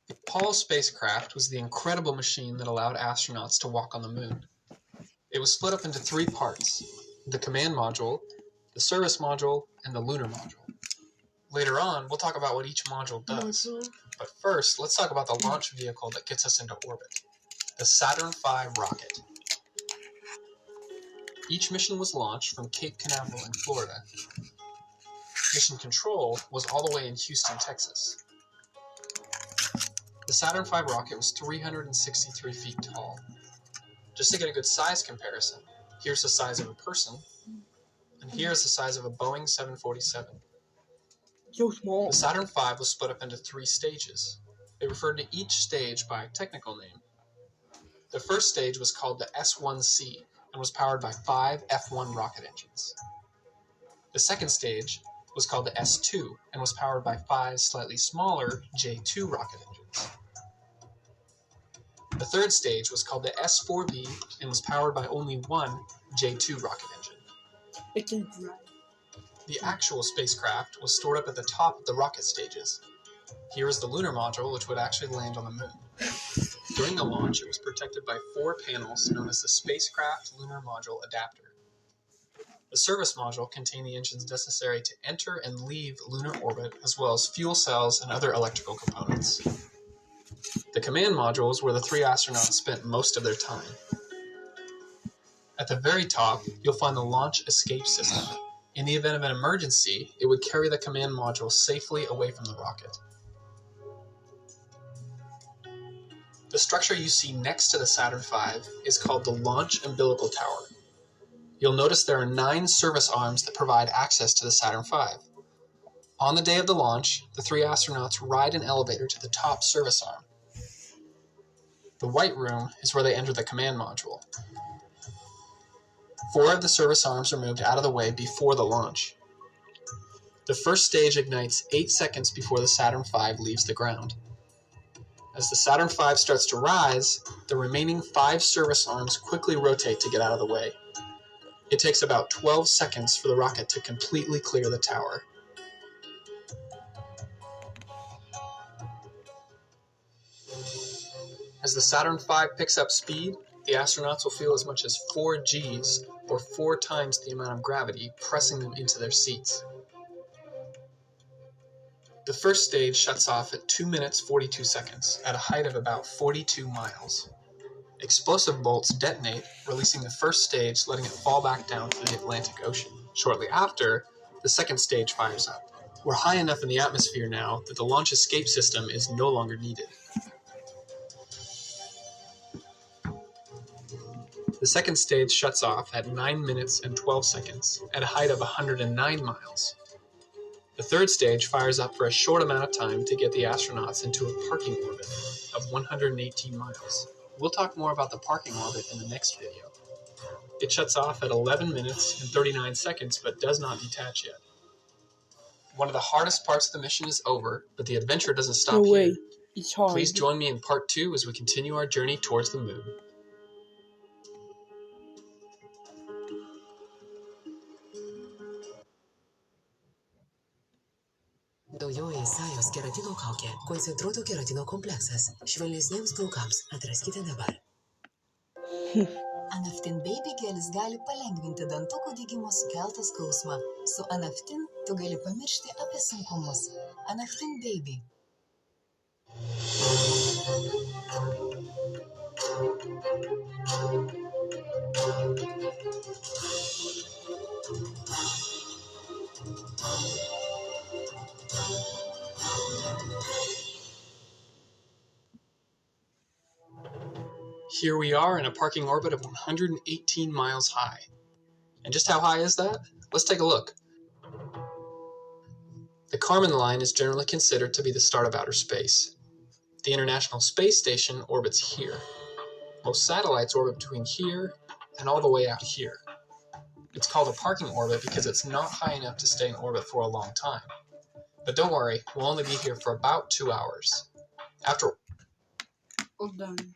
The Apollo spacecraft was the incredible machine that allowed astronauts to walk on the moon. It was split up into three parts: the command module, the service module, and the lunar module. Later on, we'll talk about what each module does. But first, let's talk about the launch vehicle that gets us into orbit, the Saturn V rocket. Each mission was launched from Cape Canaveral in Florida. Mission control was all the way in Houston, Texas. The Saturn V rocket was 363 feet tall. Just to get a good size comparison, here's the size of a person, and here's the size of a Boeing 747. So small. The Saturn V was split up into 3 stages. They referred to each stage by a technical name. The first stage was called the S-1C and was powered by 5 F-1 rocket engines. The second stage was called the S-2 and was powered by 5 slightly smaller J-2 rocket engines. The third stage was called the S-4B and was powered by only 1 J-2 rocket engine. It can drive. The actual spacecraft was stored up at the top of the rocket stages. Here is the lunar module, which would actually land on the moon. During the launch, it was protected by 4 panels known as the Spacecraft Lunar Module Adapter. The service module contained the engines necessary to enter and leave lunar orbit, as well as fuel cells and other electrical components. The command module is where the 3 astronauts spent most of their time. At the very top, you'll find the Launch Escape System. In the event of an emergency, it would carry the command module safely away from the rocket. The structure you see next to the Saturn V is called the Launch Umbilical Tower. You'll notice there are 9 service arms that provide access to the Saturn V. On the day of the launch, the 3 astronauts ride an elevator to the top service arm. The white room is where they enter the command module. 4 of the service arms are moved out of the way before the launch. The first stage ignites 8 seconds before the Saturn V leaves the ground. As the Saturn V starts to rise, the remaining 5 service arms quickly rotate to get out of the way. It takes about 12 seconds for the rocket to completely clear the tower. As the Saturn V picks up speed, the astronauts will feel as much as 4 Gs, or 4 times the amount of gravity, pressing them into their seats. The first stage shuts off at 2 minutes 42 seconds, at a height of about 42 miles. Explosive bolts detonate, releasing the first stage, letting it fall back down to the Atlantic Ocean. Shortly after, the second stage fires up. We're high enough in the atmosphere now that the launch escape system is no longer needed. The second stage shuts off at 9 minutes and 12 seconds, at a height of 109 miles. The third stage fires up for a short amount of time to get the astronauts into a parking orbit of 118 miles. We'll talk more about the parking orbit in the next video. It shuts off at 11 minutes and 39 seconds, but does not detach yet. One of the hardest parts of the mission is over, but the adventure doesn't stop here. It's hard. Please join me in part 2 as we continue our journey towards the moon. Naujoji Sajos keratino kaukė – koncentruoto keratino kompleksas. Švelnesniems plaukams atraskite dabar. Anaftin Baby gelis gali palengvinti dantukų dygimo sukeltą skausmą. Su Anaftin tu gali pamiršti apie sunkumus. Anaftin Baby. Here we are in a parking orbit of 118 miles high. And just how high is that? Let's take a look. The Kármán line is generally considered to be the start of outer space. The International Space Station orbits here. Most satellites orbit between here and all the way out here. It's called a parking orbit because it's not high enough to stay in orbit for a long time. But don't worry, we'll only be here for about 2 hours. After... All done.